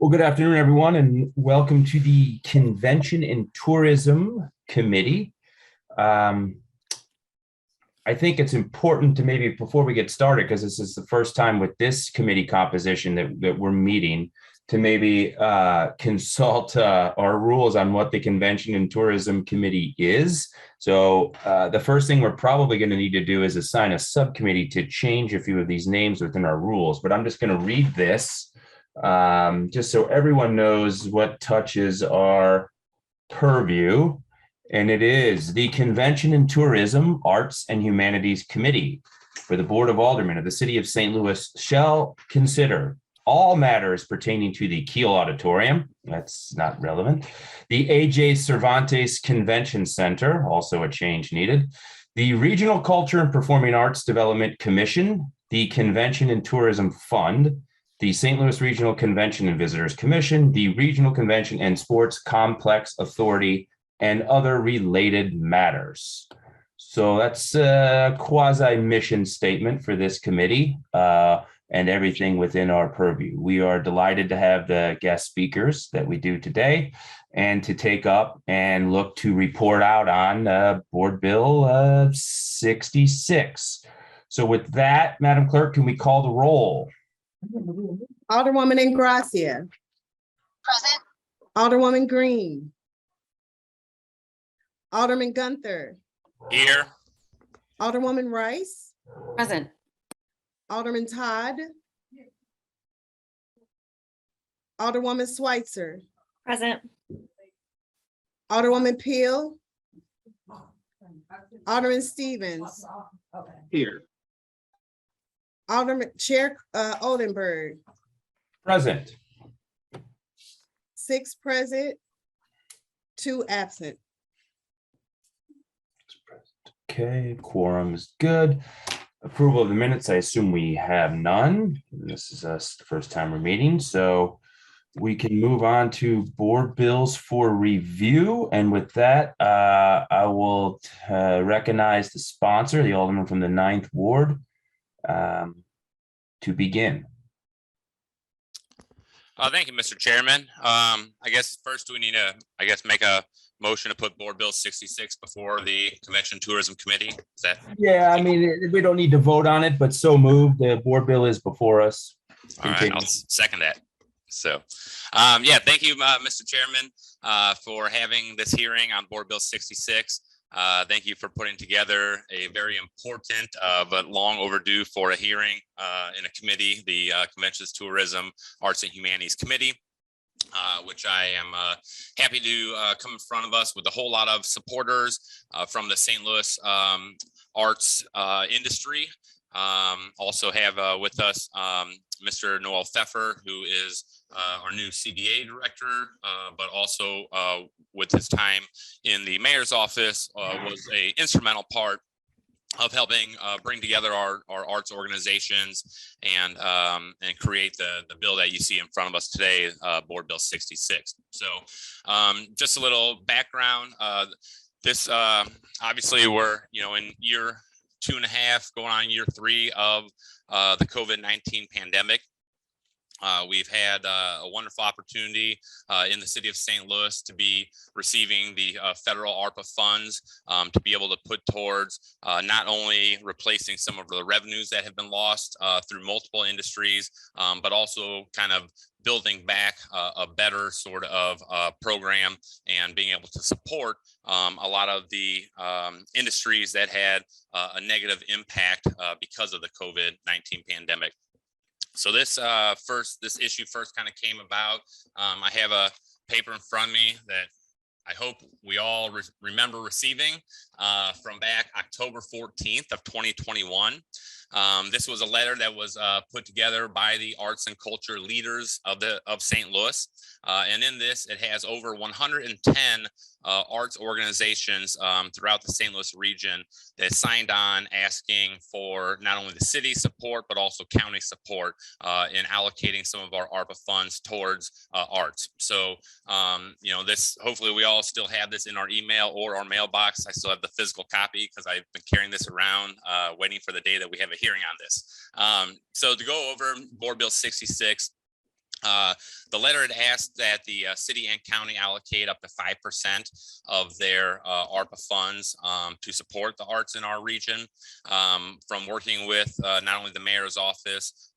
Well, good afternoon, everyone, and welcome to the Convention and Tourism Committee. I think it's important to maybe, before we get started, because this is the first time with this committee composition that we're meeting, to maybe consult our rules on what the Convention and Tourism Committee is. So the first thing we're probably going to need to do is assign a subcommittee to change a few of these names within our rules. But I'm just going to read this just so everyone knows what touches our purview. And it is the Convention and Tourism, Arts and Humanities Committee for the Board of Aldermen of the City of St. Louis shall consider all matters pertaining to the Kiel Auditorium, that's not relevant, the A.J. Cervantes Convention Center, also a change needed, the Regional Culture and Performing Arts Development Commission, the Convention and Tourism Fund, the St. Louis Regional Convention and Visitors Commission, the Regional Convention and Sports Complex Authority, and other related matters. So that's a quasi-mission statement for this committee and everything within our purview. We are delighted to have the guest speakers that we do today and to take up and look to report out on Board Bill 66. So with that, Madam Clerk, can we call the roll? Alderwoman Ingracia. Present. Alderwoman Green. Alderman Gunther. Here. Alderwoman Rice. Present. Alderman Todd. Alderwoman Schweitzer. Present. Alderwoman Peel. Alderman Stevens. Here. Alderman Chair Oldenburg. Present. 6 present, 2 absent. Okay, quorum is good. Approval of the minutes, I assume we have none. This is us the first time we're meeting, so we can move on to board bills for review. And with that, I will recognize the sponsor, the Alderman from the 9th Ward, to begin. Thank you, Mr. Chairman. I guess first we need to, make a motion to put Board Bill 66 before the Convention Tourism Committee. Is that? Yeah, I mean, we don't need to vote on it, but so moved. The board bill is before us. All right, I'll second that. So, yeah, thank you, Mr. Chairman, for having this hearing on Board Bill 66. Thank you for putting together a very important but long overdue for a hearing in a committee, the Conventions, Tourism, Arts and Humanities Committee, which I am happy to come in front of us with a whole lot of supporters from the St. Louis arts industry. Also have with us Mr. Noel Pfeffer, who is our new CDA director, but also with his time in the mayor's office was an instrumental part of helping bring together our arts organizations and create the bill that you see in front of us today, Board Bill 66. So just a little background. This obviously we're in year 2.5 going on year 3 of the COVID-19 pandemic. We've had a wonderful opportunity in the city of St. Louis to be receiving the federal ARPA funds to be able to put towards not only replacing some of the revenues that have been lost through multiple industries, but also kind of building back a better sort of program and being able to support a lot of the industries that had a negative impact because of the COVID-19 pandemic. So this issue first kind of came about. I have a paper in front of me that I hope we all remember receiving from back October 14th of 2021. This was a letter that was put together by the arts and culture leaders of St. Louis. And in this, it has over 110 arts organizations throughout the St. Louis region that signed on asking for not only the city support, but also county support in allocating some of our ARPA funds towards arts. So, this, hopefully we all still have this in our email or our mailbox. I still have the physical copy because I've been carrying this around, waiting for the day that we have a hearing on this. So to go over Board Bill 66, The letter had asked that the city and county allocate up to 5% of their ARPA funds to support the arts in our region. From working with not only the mayor's office,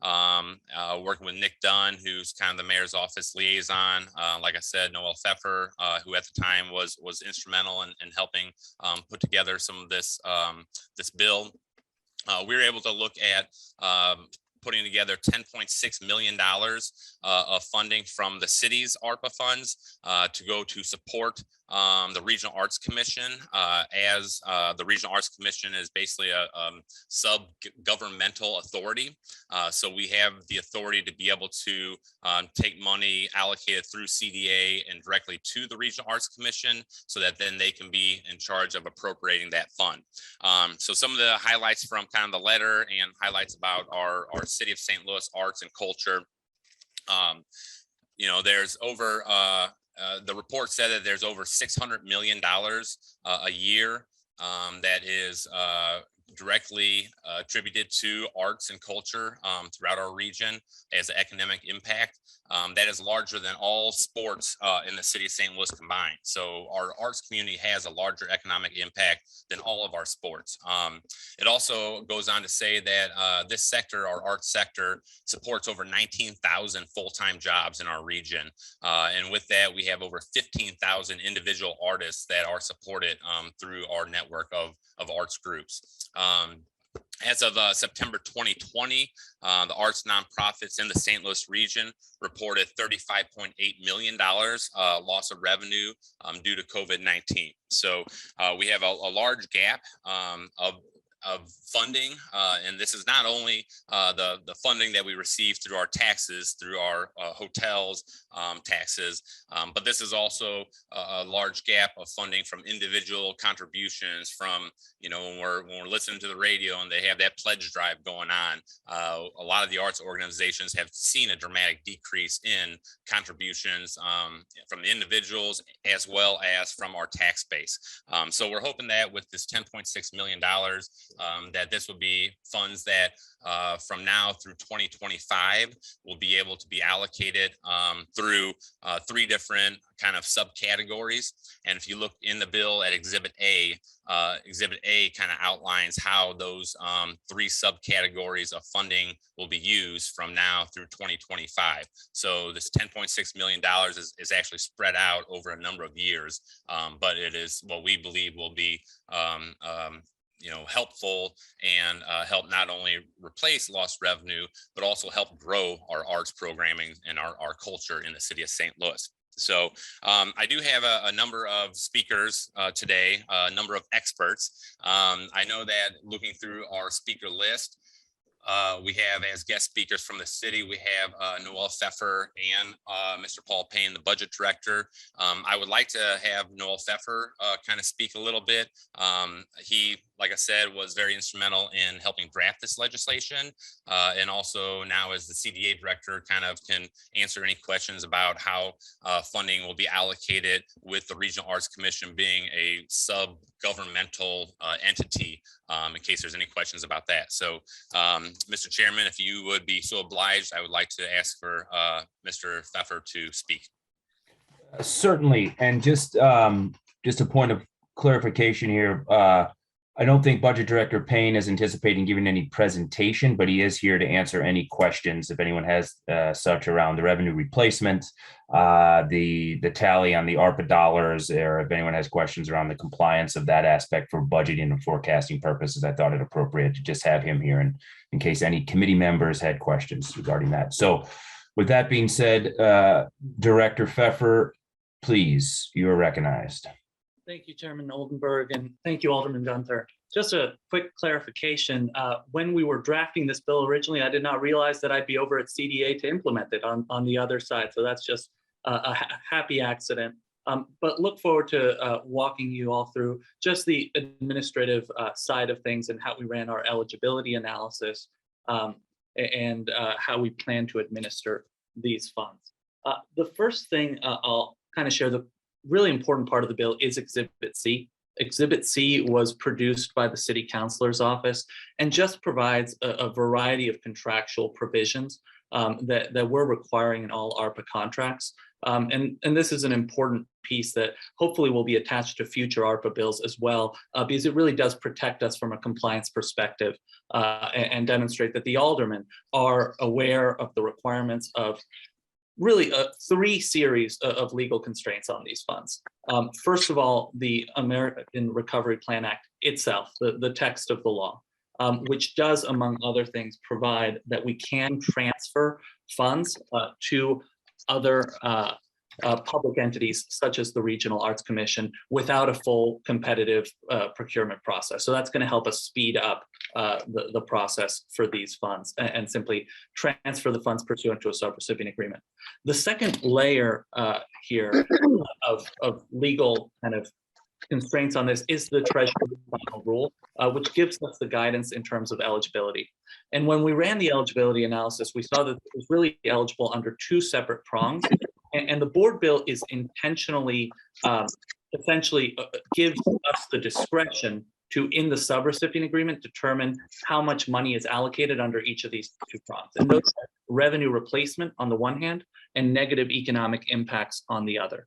working with Nick Dunn, who's kind of the mayor's office liaison, like I said, Noel Pfeffer, who at the time was instrumental in helping put together some of this this bill. We were able to look at putting together $10.6 million of funding from the city's ARPA funds to go to support the Regional Arts Commission, as the Regional Arts Commission is basically a sub-governmental authority. So we have the authority to be able to take money allocated through CDA and directly to the Regional Arts Commission, so that then they can be in charge of appropriating that fund. So some of the highlights from kind of the letter and highlights about our City of St. Louis arts and culture. You know, there's over the report said that there's over $600 million a year that is directly attributed to arts and culture throughout our region as an economic impact. That is larger than all sports in the city of St. Louis combined. So our arts community has a larger economic impact than all of our sports. It also goes on to say that this sector, our arts sector, supports over 19,000 full-time jobs in our region. And with that, we have over 15,000 individual artists that are supported through our network of arts groups. As of September 2020, the arts nonprofits in the St. Louis region reported $35.8 million loss of revenue due to COVID-19. So we have a large gap of funding, and this is not only the funding that we receive through our taxes, through our hotels taxes, but this is also a large gap of funding from individual contributions from, you know, when we're listening to the radio and they have that pledge drive going on, a lot of the arts organizations have seen a dramatic decrease in contributions from the individuals as well as from our tax base. So we're hoping that with this $10.6 million, that this will be funds that from now through 2025 will be able to be allocated through three different kind of subcategories. And if you look in the bill at Exhibit A kind of outlines how those three subcategories of funding will be used from now through 2025. So this $10.6 million is actually spread out over a number of years, but it is what we believe will be you know, helpful and help not only replace lost revenue, but also help grow our arts programming and our culture in the city of St. Louis. So I do have a number of speakers today, a number of experts. I know that looking through our speaker list, we have as guest speakers from the city, we have Noel Pfeffer and Mr. Paul Payne, the budget director. I would like to have Noel Pfeffer kind of speak a little bit. He, like I said, was very instrumental in helping draft this legislation, and also now as the CDA director kind of can answer any questions about how funding will be allocated with the Regional Arts Commission being a sub-governmental entity, in case there's any questions about that. So Mr. Chairman, if you would be so obliged, I would like to ask for Mr. Pfeffer to speak. Certainly, and just a point of clarification here. I don't think Budget Director Payne is anticipating giving any presentation, but he is here to answer any questions if anyone has such around the revenue replacement, the tally on the ARPA dollars, or if anyone has questions around the compliance of that aspect for budgeting and forecasting purposes. I thought it appropriate to just have him here in case any committee members had questions regarding that. So with that being said, Director Pfeffer, please, you are recognized. Thank you, Chairman Oldenburg, and thank you, Alderman Gunther. Just a quick clarification. When we were drafting this bill originally, I did not realize that I'd be over at CDA to implement it on the other side. So that's just a happy accident. But look forward to walking you all through just the administrative side of things and how we ran our eligibility analysis and how we plan to administer these funds. The first thing I'll kind of share, the really important part of the bill is Exhibit C. Exhibit C was produced by the City Councilor's Office and just provides a variety of contractual provisions that we're requiring in all ARPA contracts. And this is an important piece that hopefully will be attached to future ARPA bills as well, because it really does protect us from a compliance perspective and demonstrate that the aldermen are aware of the requirements of really three series of legal constraints on these funds. First of all, the American Recovery Plan Act itself, the text of the law, which does, among other things, provide that we can transfer funds to other public entities such as the Regional Arts Commission without a full competitive procurement process. So that's going to help us speed up the process for these funds and simply transfer the funds pursuant to a subrecipient agreement. The second layer here of legal kind of constraints on this is the Treasury final rule, which gives us the guidance in terms of eligibility. And when we ran the eligibility analysis, we saw that it was really eligible under two separate prongs. And the board bill is intentionally, essentially gives us the discretion to, in the subrecipient agreement, determine how much money is allocated under each of these two prongs. And those are revenue replacement on the one hand and negative economic impacts on the other.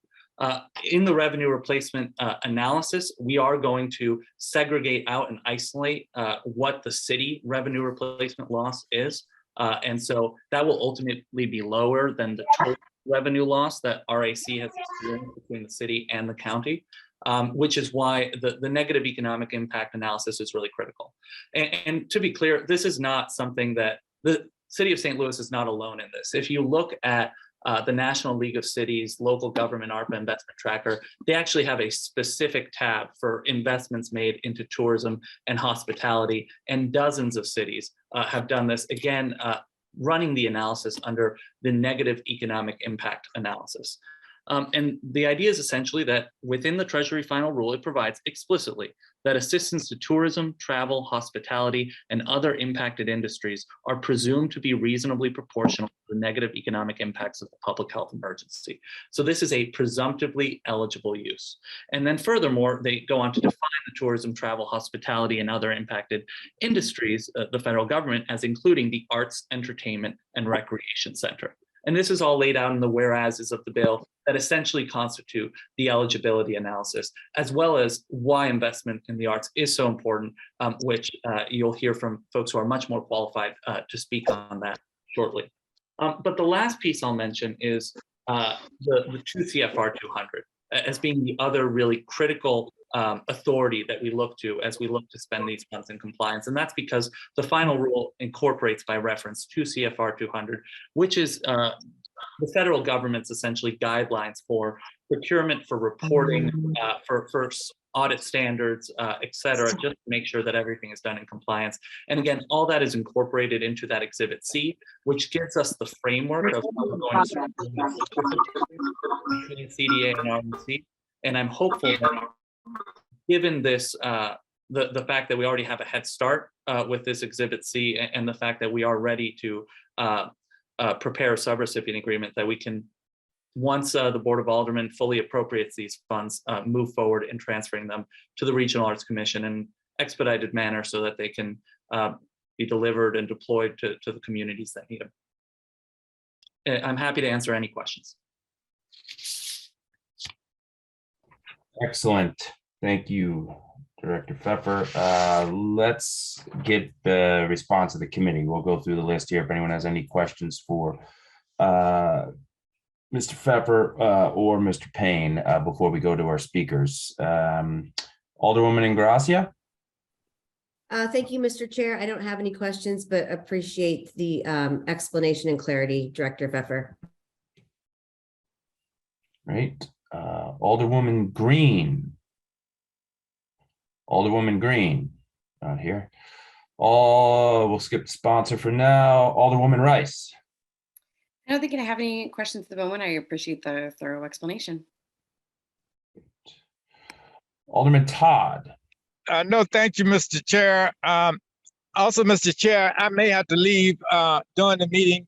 In the revenue replacement analysis, we are going to segregate out and isolate what the city revenue replacement loss is. And so that will ultimately be lower than the total revenue loss that RAC has experienced between the city and the county, which is why the negative economic impact analysis is really critical. And to be clear, this is not something that the city of St. Louis is not alone in this. If you look at the National League of Cities, Local Government ARPA Investment Tracker, they actually have a specific tab for investments made into tourism and hospitality, and dozens of cities have done this, again, running the analysis under the negative economic impact analysis. And the idea is essentially that within the Treasury final rule, it provides explicitly that assistance to tourism, travel, hospitality, and other impacted industries are presumed to be reasonably proportional to the negative economic impacts of the public health emergency. So this is a presumptively eligible use. And then furthermore, they go on to define the tourism, travel, hospitality, and other impacted industries, the federal government, as including the arts, entertainment, and recreation sector. And this is all laid out in the whereases of the bill that essentially constitute the eligibility analysis, as well as why investment in the arts is so important, which you'll hear from folks who are much more qualified to speak on that shortly. But the last piece I'll mention is the 2 CFR 200 as being the other really critical authority that we look to as we look to spend these funds in compliance. And that's because the final rule incorporates by reference 2 CFR 200, which is the federal government's essentially guidelines for procurement, for reporting, for audit standards, et cetera, just to make sure that everything is done in compliance. And again, all that is incorporated into that Exhibit C, which gives us the framework of how we're going to between CDA and RMC. And I'm hopeful that given this, the fact that we already have a head start with this Exhibit C and the fact that we are ready to prepare a subrecipient agreement, that we can, once the Board of Aldermen fully appropriates these funds, move forward in transferring them to the Regional Arts Commission in an expedited manner so that they can be delivered and deployed to the communities that need them. I'm happy to answer any questions. Excellent. Thank you, Director Pfeffer. Let's get the response of the committee. We'll go through the list here if anyone has any questions for Mr. Pfeffer or Mr. Payne before we go to our speakers. Alderwoman Ingracia. Thank you, Mr. Chair. I don't have any questions, but appreciate the explanation and clarity, Director Pfeffer. Right. Alderwoman Green. Alderwoman Green, not here. We'll skip the sponsor for now. Alderwoman Rice. I don't think I have any questions at the moment. I appreciate the thorough explanation. Alderman Todd. No, thank you, Mr. Chair. Also, Mr. Chair, I may have to leave during the meeting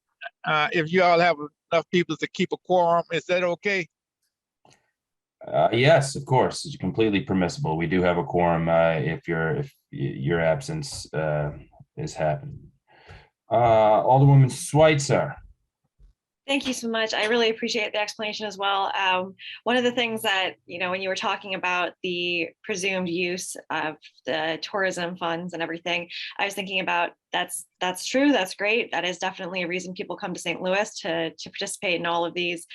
if you all have enough people to keep a quorum. Is that okay? Yes, of course, it's completely permissible. We do have a quorum if your absence is happening. Alderwoman Schweitzer. Thank you so much. I really appreciate the explanation as well. One of the things that, when you were talking about the presumed use of the tourism funds and everything, I was thinking about that's true. That's great. That is definitely a reason people come to St. Louis to participate in all of these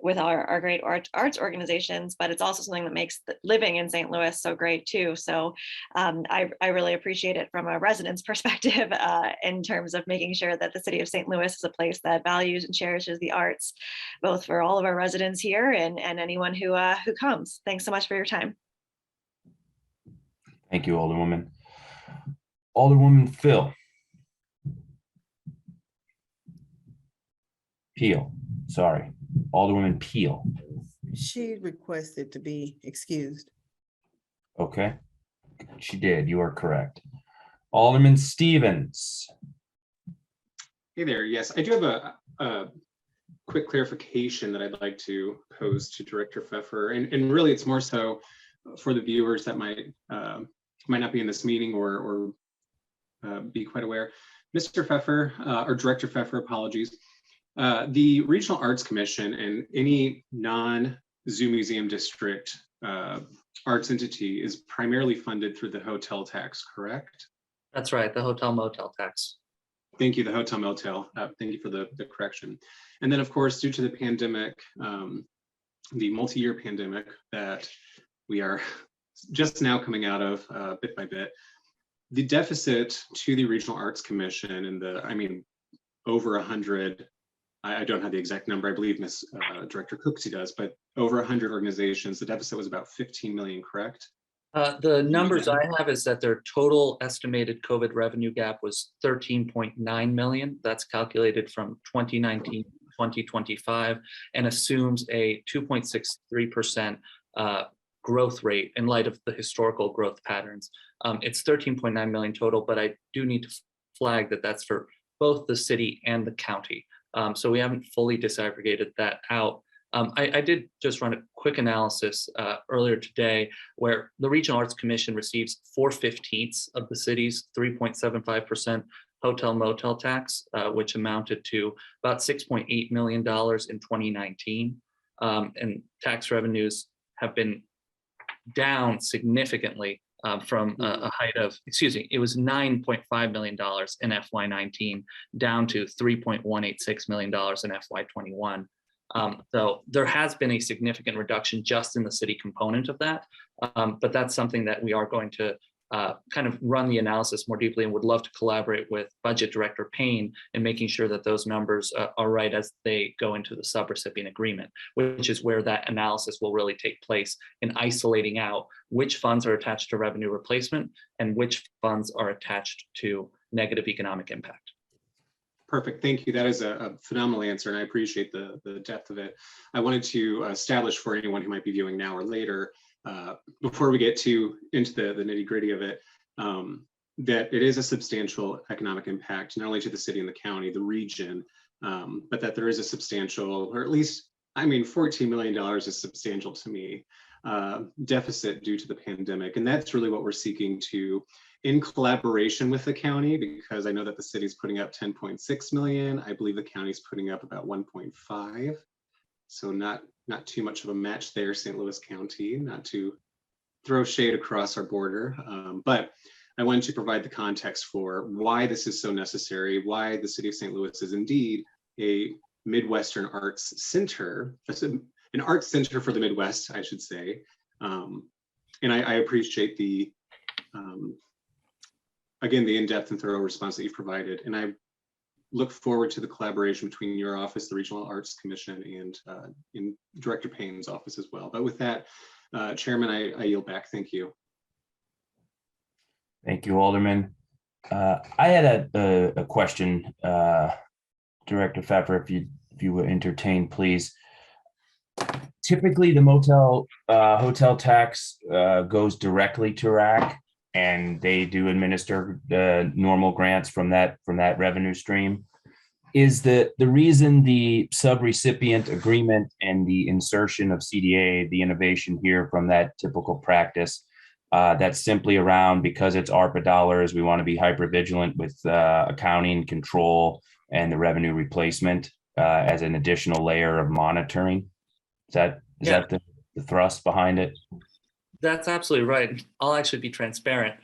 with our great arts organizations. But it's also something that makes living in St. Louis so great too. So I really appreciate it from a resident's perspective in terms of making sure that the city of St. Louis is a place that values and cherishes the arts, both for all of our residents here and anyone who comes. Thanks so much for your time. Thank you, Alderwoman. Alderwoman Phil. Peel, sorry. Alderwoman Peel. She requested to be excused. Okay, she did. You are correct. Alderman Stevens. Hey there. Yes, I do have a quick clarification that I'd like to pose to Director Pfeffer, and really it's more so for the viewers that might not be in this meeting or be quite aware. Mr. Pfeffer, or Director Pfeffer, apologies. The Regional Arts Commission and any non-Zoo Museum District arts entity is primarily funded through the hotel tax, correct? That's right, the hotel motel tax. Thank you, the hotel motel. Thank you for the correction. And then, of course, due to the pandemic, the multi-year pandemic that we are just now coming out of bit by bit, the deficit to the Regional Arts Commission and over 100, I don't have the exact number, I believe Ms. Director Cooksey does, but over 100 organizations, the deficit was about 15 million, correct? The numbers I have is that their total estimated COVID revenue gap was 13.9 million. That's calculated from 2019 to 2025 and assumes a 2.63% growth rate in light of the historical growth patterns. It's 13.9 million total, but I do need to flag that that's for both the city and the county. So we haven't fully disaggregated that out. I did just run a quick analysis earlier today where the Regional Arts Commission receives 4/15 of the city's 3.75% hotel motel tax, which amounted to about $6.8 million in 2019. And tax revenues have been down significantly from a height of, it was $9.5 million in FY19 down to $3.186 million in FY21. So there has been a significant reduction just in the city component of that, but that's something that we are going to kind of run the analysis more deeply and would love to collaborate with Budget Director Payne in making sure that those numbers are right as they go into the subrecipient agreement, which is where that analysis will really take place in isolating out which funds are attached to revenue replacement and which funds are attached to negative economic impact. Perfect, thank you. That is a phenomenal answer, and I appreciate the depth of it. I wanted to establish for anyone who might be viewing now or later, before we get into the nitty gritty of it, that it is a substantial economic impact, not only to the city and the county, the region, but that there is a substantial, or at least, $14 million is substantial to me, deficit due to the pandemic. And that's really what we're seeking to, in collaboration with the county, because I know that the city's putting up 10.6 million. I believe the county's putting up about 1.5. So not too much of a match there, St. Louis County, not to throw shade across our border. But I wanted to provide the context for why this is so necessary, why the city of St. Louis is indeed a Midwestern arts center, an arts center for the Midwest, I should say. And I appreciate the, again, the in-depth and thorough response that you've provided. And I look forward to the collaboration between your office, the Regional Arts Commission, and in Director Payne's office as well. But with that, Chairman, I yield back. Thank you. Thank you, Alderman. I had a question, Director Pfeffer, if you would entertain, please. Typically, the hotel tax goes directly to RAC, and they do administer the normal grants from that revenue stream. Is the reason the subrecipient agreement and the insertion of CDA, the innovation here from that typical practice, that's simply around because it's ARPA dollars, we want to be hyper vigilant with accounting control and the revenue replacement as an additional layer of monitoring. Is that the thrust behind it? That's absolutely right. I'll actually be transparent.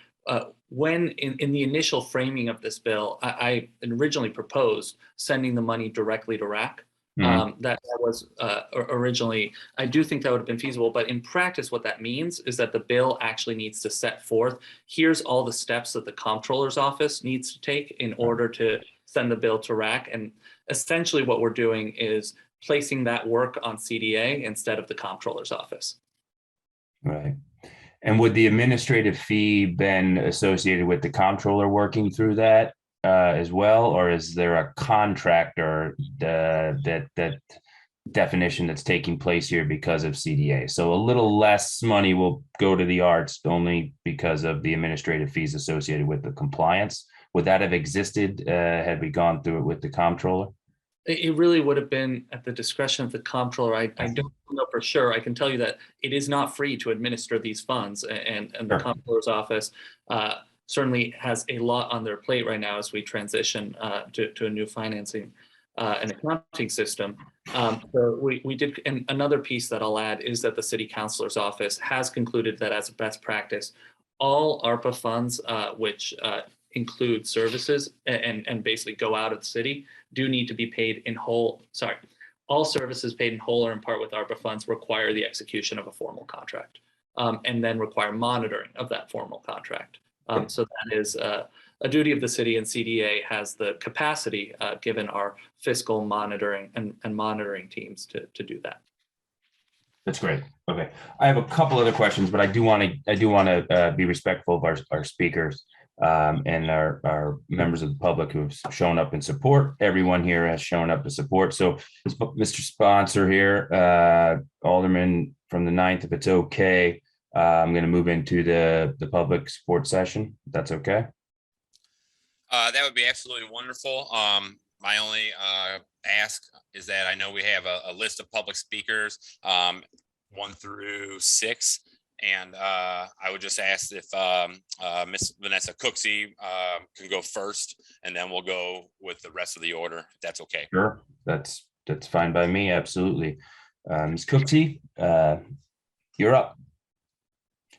When in the initial framing of this bill, I originally proposed sending the money directly to RAC. That was originally, I do think that would have been feasible, but in practice, what that means is that the bill actually needs to set forth, here's all the steps that the comptroller's office needs to take in order to send the bill to RAC. And essentially what we're doing is placing that work on CDA instead of the comptroller's office. Right. And would the administrative fee been associated with the comptroller working through that as well, or is there a contractor that definition that's taking place here because of CDA? So a little less money will go to the arts only because of the administrative fees associated with the compliance. Would that have existed had we gone through it with the comptroller? It really would have been at the discretion of the comptroller. I don't know for sure. I can tell you that it is not free to administer these funds, and the comptroller's office certainly has a lot on their plate right now as we transition to a new financing and accounting system. So we did, and another piece that I'll add is that the city councilor's office has concluded that as a best practice, all ARPA funds, which include services and basically go out of the city, do need to be paid in whole. Sorry, all services paid in whole or in part with ARPA funds require the execution of a formal contract, and then require monitoring of that formal contract. So that is a duty of the city, and CDA has the capacity, given our fiscal monitoring and monitoring teams, to do that. That's great. Okay, I have a couple other questions, but I do want to be respectful of our speakers and our members of the public who have shown up in support. Everyone here has shown up to support. So, Mr. Sponsor here, Alderman from the 9th, if it's okay, I'm going to move into the public support session. If that's okay. That would be absolutely wonderful. My only ask is that I know we have a list of public speakers, 1 through 6. And I would just ask if Miss Vanessa Cooksey can go first, and then we'll go with the rest of the order, if that's okay. Sure, that's fine by me. Absolutely. Ms. Cooksey, you're up.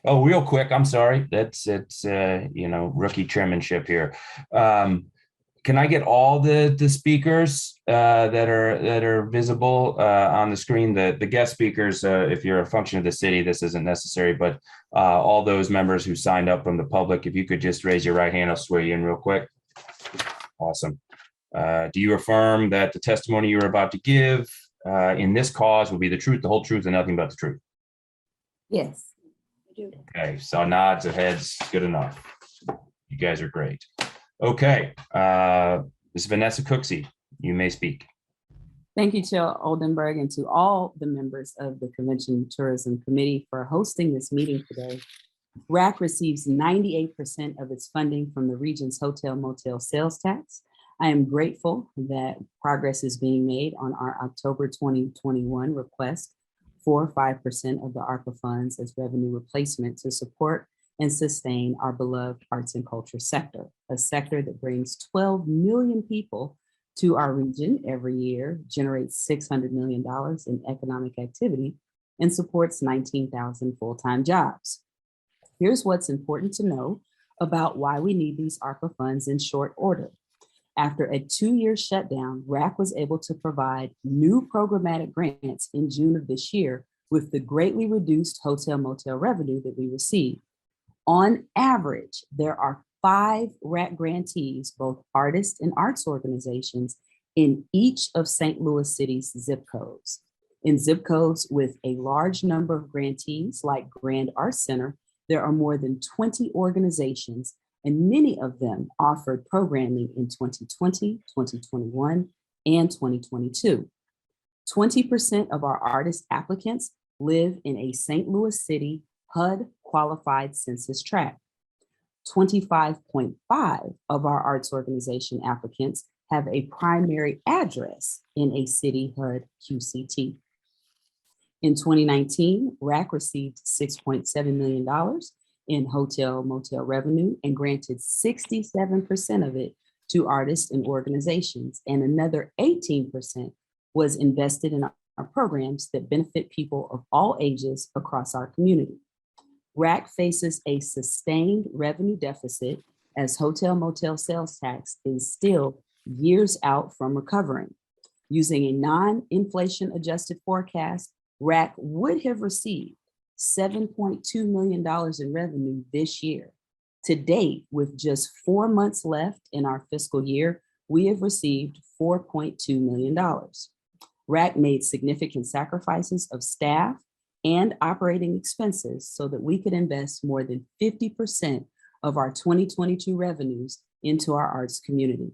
Oh, real quick, I'm sorry. It's rookie chairmanship here. Can I get all the speakers that are visible on the screen? The guest speakers, if you're a function of the city, this isn't necessary, but all those members who signed up from the public, if you could just raise your right hand, I'll swear you in real quick. Awesome. Do you affirm that the testimony you're about to give in this cause will be the truth, the whole truth, and nothing but the truth? Yes. Okay, so nods of heads, good enough. You guys are great. Okay, Ms. Vanessa Cooksey, you may speak. Thank you, Chair Oldenburg, and to all the members of the Convention Tourism Committee for hosting this meeting today. RAC receives 98% of its funding from the region's hotel motel sales tax. I am grateful that progress is being made on our October 2021 request for 5% of the ARPA funds as revenue replacement to support and sustain our beloved arts and culture sector, a sector that brings 12 million people to our region every year, generates $600 million in economic activity, and supports 19,000 full-time jobs. Here's what's important to know about why we need these ARPA funds in short order. After a 2-year shutdown, RAC was able to provide new programmatic grants in June of this year with the greatly reduced hotel motel revenue that we received. On average, there are 5 RAC grantees, both artists and arts organizations, in each of St. Louis City's zip codes. In zip codes with a large number of grantees, like Grand Arts Center, there are more than 20 organizations, and many of them offered programming in 2020, 2021, and 2022. 20% of our artist applicants live in a St. Louis City HUD qualified census tract. 25.5% of our arts organization applicants have a primary address in a city HUD QCT. In 2019, RAC received $6.7 million in hotel motel revenue and granted 67% of it to artists and organizations, and another 18% was invested in our programs that benefit people of all ages across our community. RAC faces a sustained revenue deficit as hotel motel sales tax is still years out from recovering. Using a non-inflation adjusted forecast, RAC would have received $7.2 million in revenue this year. To date, with just 4 months left in our fiscal year, we have received $4.2 million. RAC made significant sacrifices of staff and operating expenses so that we could invest more than 50% of our 2022 revenues into our arts community.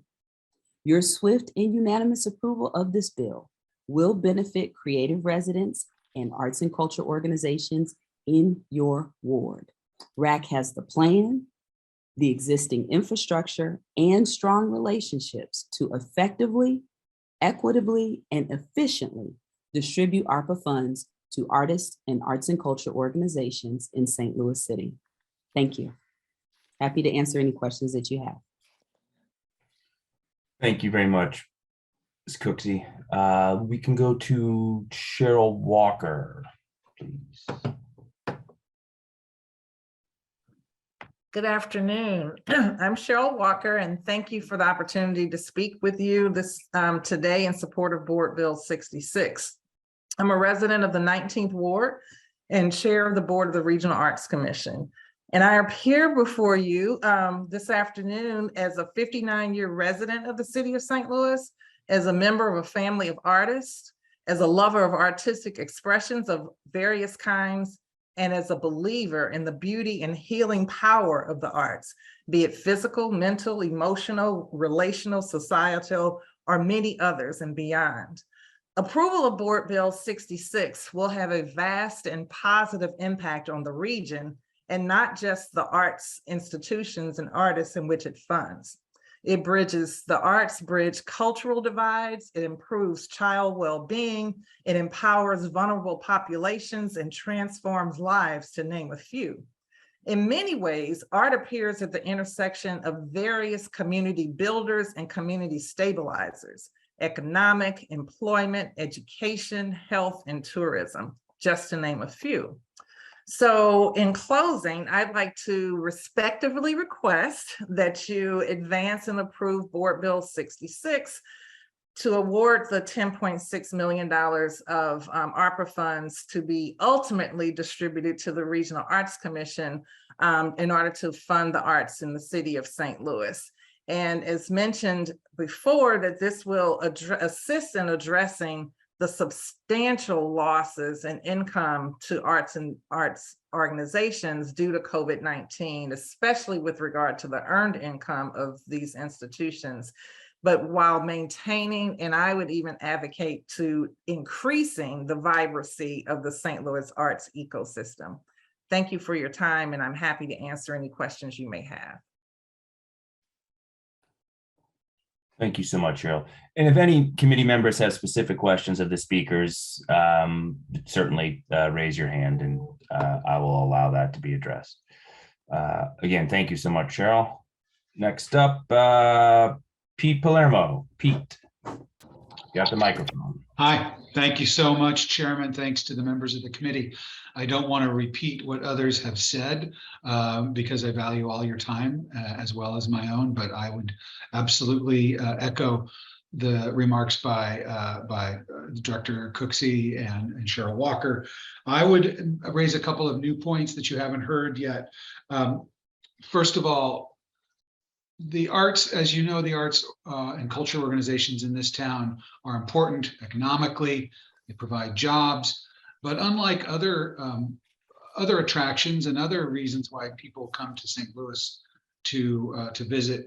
Your swift and unanimous approval of this bill will benefit creative residents and arts and culture organizations in your ward. RAC has the plan, the existing infrastructure, and strong relationships to effectively, equitably, and efficiently distribute ARPA funds to artists and arts and culture organizations in St. Louis City. Thank you. Happy to answer any questions that you have. Thank you very much, Ms. Cooksey. We can go to Cheryl Walker, please. Good afternoon. I'm Cheryl Walker, and thank you for the opportunity to speak with you today in support of Board Bill 66. I'm a resident of the 19th Ward and chair of the Board of the Regional Arts Commission. And I appear before you this afternoon as a 59-year resident of the city of St. Louis, as a member of a family of artists, as a lover of artistic expressions of various kinds, and as a believer in the beauty and healing power of the arts, be it physical, mental, emotional, relational, societal, or many others and beyond. Approval of Board Bill 66 will have a vast and positive impact on the region, and not just the arts institutions and artists in which it funds. It bridges the arts, bridge cultural divides, it improves child well-being, it empowers vulnerable populations and transforms lives, to name a few. In many ways, art appears at the intersection of various community builders and community stabilizers: economic, employment, education, health, and tourism, just to name a few. So in closing, I'd like to respectfully request that you advance and approve Board Bill 66 to award the $10.6 million of ARPA funds to be ultimately distributed to the Regional Arts Commission in order to fund the arts in the city of St. Louis. And as mentioned before, that this will assist in addressing the substantial losses in income to arts and arts organizations due to COVID-19, especially with regard to the earned income of these institutions, but while maintaining, and I would even advocate to increasing, the vibrancy of the St. Louis arts ecosystem. Thank you for your time, and I'm happy to answer any questions you may have. Thank you so much, Cheryl. And if any committee members have specific questions of the speakers, certainly raise your hand and I will allow that to be addressed. Again, thank you so much, Cheryl. Next up, Pete Palermo. Pete, you got the microphone. Hi, thank you so much, Chairman. Thanks to the members of the committee. I don't want to repeat what others have said because I value all your time as well as my own, but I would absolutely echo the remarks by Director Cooksey and Cheryl Walker. I would raise a couple of new points that you haven't heard yet. First of all, the arts, as you know, the arts and culture organizations in this town are important economically. They provide jobs, but unlike other attractions and other reasons why people come to St. Louis to visit,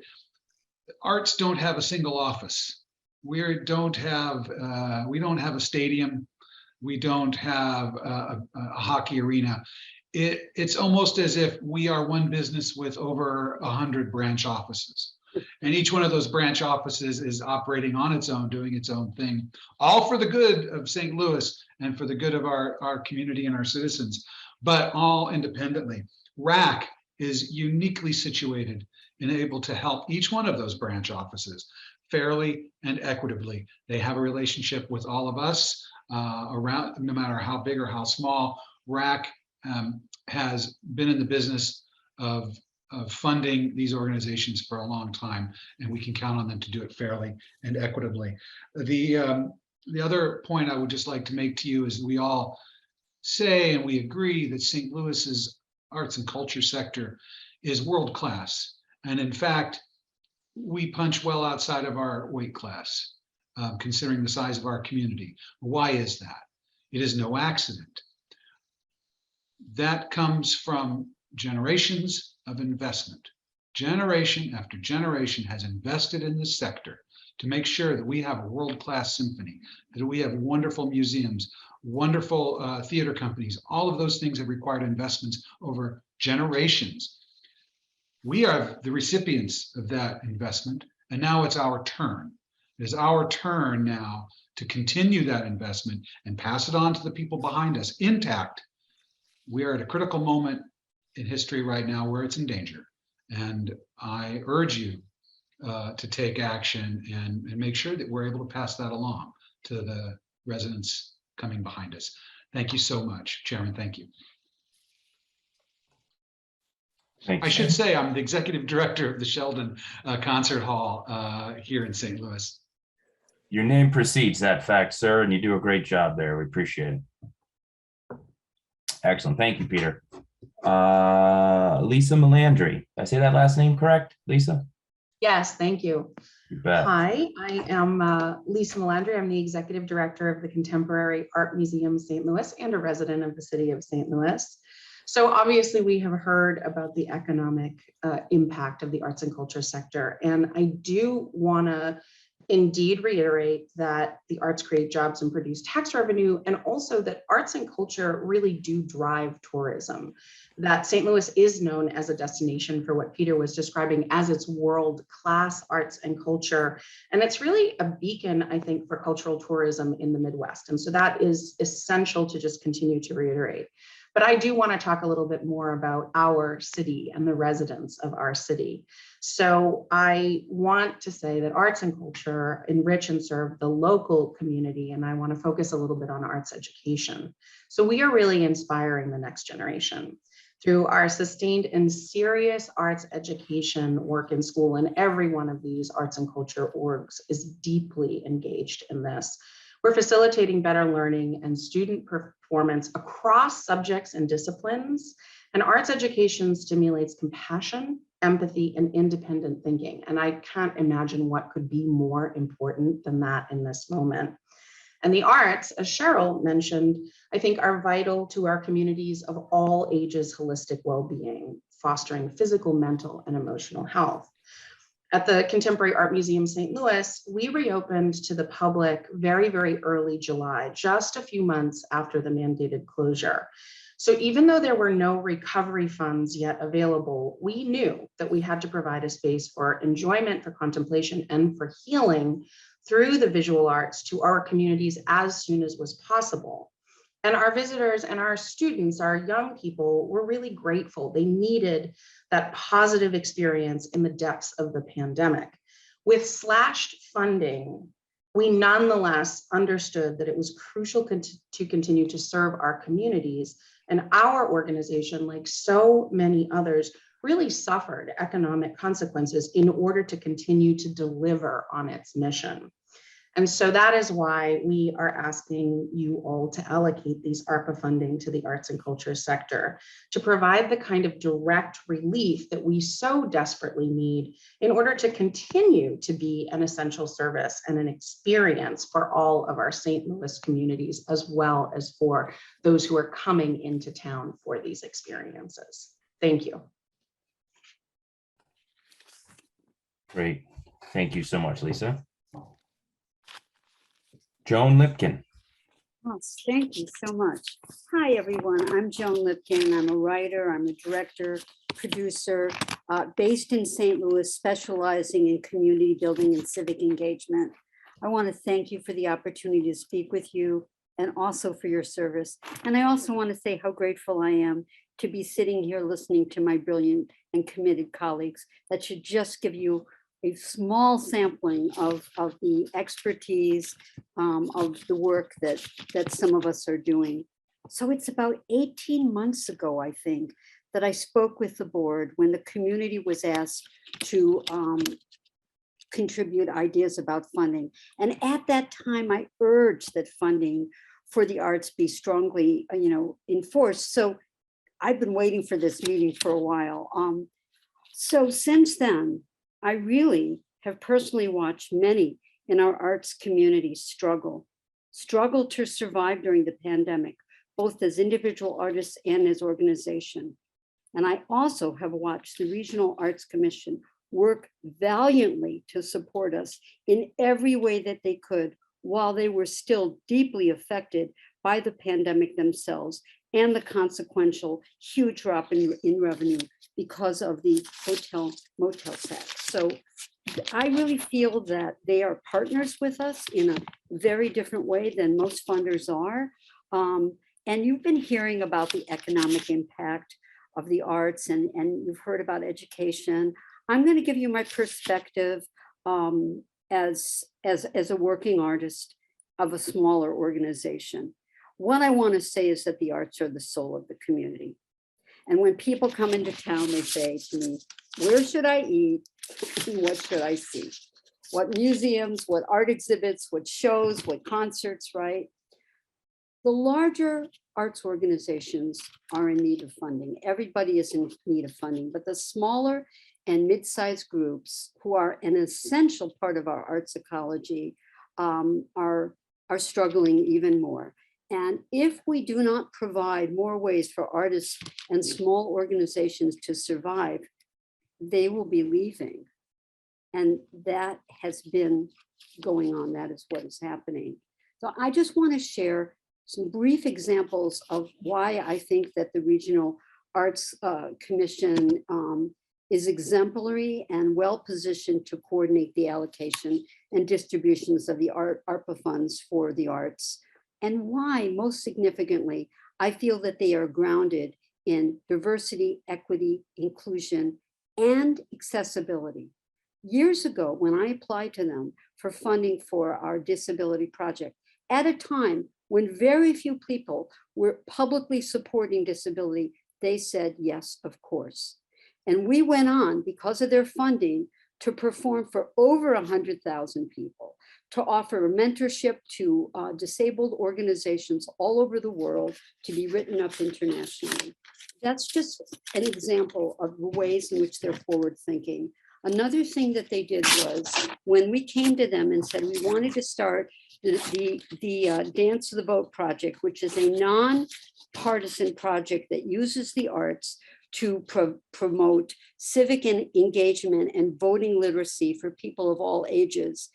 arts don't have a single office. We don't have a stadium. We don't have a hockey arena. It's almost as if we are one business with over 100 branch offices. And each one of those branch offices is operating on its own, doing its own thing, all for the good of St. Louis and for the good of our community and our citizens, but all independently. RAC is uniquely situated and able to help each one of those branch offices fairly and equitably. They have a relationship with all of us around, no matter how big or how small. RAC has been in the business of funding these organizations for a long time, and we can count on them to do it fairly and equitably. The other point I would just like to make to you is we all say and we agree that St. Louis's arts and culture sector is world-class. And in fact, we punch well outside of our weight class, considering the size of our community. Why is that? It is no accident. That comes from generations of investment. Generation after generation has invested in this sector to make sure that we have a world-class symphony, that we have wonderful museums, wonderful theater companies. All of those things have required investments over generations. We are the recipients of that investment, and now it's our turn. It is our turn now to continue that investment and pass it on to the people behind us intact. We are at a critical moment in history right now where it's in danger. And I urge you to take action and make sure that we're able to pass that along to the residents coming behind us. Thank you so much, Chairman. Thank you. Thanks. I should say I'm the executive director of the Sheldon Concert Hall here in St. Louis. Your name precedes that fact, sir, and you do a great job there. We appreciate it. Excellent. Thank you, Peter. Lisa Milandre. Did I say that last name correct, Lisa? Yes, thank you. You bet. Hi, I am Lisa Milandre. I'm the Executive Director of the Contemporary Art Museum St. Louis and a resident of the city of St. Louis. So obviously we have heard about the economic impact of the arts and culture sector. And I do want to indeed reiterate that the arts create jobs and produce tax revenue, and also that arts and culture really do drive tourism. That St. Louis is known as a destination for what Peter was describing as its world-class arts and culture. And it's really a beacon, I think, for cultural tourism in the Midwest. And so that is essential to just continue to reiterate. But I do want to talk a little bit more about our city and the residents of our city. So I want to say that arts and culture enrich and serve the local community, and I want to focus a little bit on arts education. So we are really inspiring the next generation through our sustained and serious arts education work in school, and every one of these arts and culture orgs is deeply engaged in this. We're facilitating better learning and student performance across subjects and disciplines, and arts education stimulates compassion, empathy, and independent thinking. And I can't imagine what could be more important than that in this moment. And the arts, as Cheryl mentioned, I think are vital to our communities of all ages' holistic well-being, fostering physical, mental, and emotional health. At the Contemporary Art Museum St. Louis, we reopened to the public very, very early July, just a few months after the mandated closure. So even though there were no recovery funds yet available, we knew that we had to provide a space for enjoyment, for contemplation, and for healing through the visual arts to our communities as soon as was possible. And our visitors and our students, our young people, were really grateful. They needed that positive experience in the depths of the pandemic. With slashed funding, we nonetheless understood that it was crucial to continue to serve our communities. And our organization, like so many others, really suffered economic consequences in order to continue to deliver on its mission. And so that is why we are asking you all to allocate these ARPA funding to the arts and culture sector to provide the kind of direct relief that we so desperately need in order to continue to be an essential service and an experience for all of our St. Louis communities, as well as for those who are coming into town for these experiences. Thank you. Great. Thank you so much, Lisa. Joan Lipkin. Yes, thank you so much. Hi, everyone. I'm Joan Lipkin. I'm a writer. I'm a director, producer, based in St. Louis, specializing in community building and civic engagement. I want to thank you for the opportunity to speak with you and also for your service. And I also want to say how grateful I am to be sitting here listening to my brilliant and committed colleagues. That should just give you a small sampling of the expertise, of the work that some of us are doing. So it's about 18 months ago, I think, that I spoke with the board when the community was asked to contribute ideas about funding. And at that time, I urged that funding for the arts be strongly, enforced. So I've been waiting for this meeting for a while. So since then, I really have personally watched many in our arts community struggle to survive during the pandemic, both as individual artists and as organization. And I also have watched the Regional Arts Commission work valiantly to support us in every way that they could while they were still deeply affected by the pandemic themselves and the consequential huge drop in revenue because of the hotel motel tax. So I really feel that they are partners with us in a very different way than most funders are. And you've been hearing about the economic impact of the arts, and you've heard about education. I'm going to give you my perspective as a working artist of a smaller organization. What I want to say is that the arts are the soul of the community. And when people come into town, they say to me, where should I eat? And what should I see? What museums, what art exhibits, what shows, what concerts, right? The larger arts organizations are in need of funding. Everybody is in need of funding, but the smaller and mid-sized groups who are an essential part of our arts ecology are struggling even more. And if we do not provide more ways for artists and small organizations to survive, they will be leaving. And that has been going on. That is what is happening. So I just want to share some brief examples of why I think that the Regional Arts Commission is exemplary and well-positioned to coordinate the allocation and distributions of the ARPA funds for the arts. And why, most significantly, I feel that they are grounded in diversity, equity, inclusion, and accessibility. Years ago, when I applied to them for funding for our disability project, at a time when very few people were publicly supporting disability, they said, yes, of course. And we went on, because of their funding, to perform for over 100,000 people, to offer mentorship to disabled organizations all over the world, to be written up internationally. That's just an example of the ways in which they're forward thinking. Another thing that they did was, when we came to them and said we wanted to start the Dance of the Vote project, which is a non-partisan project that uses the arts to promote civic engagement and voting literacy for people of all ages.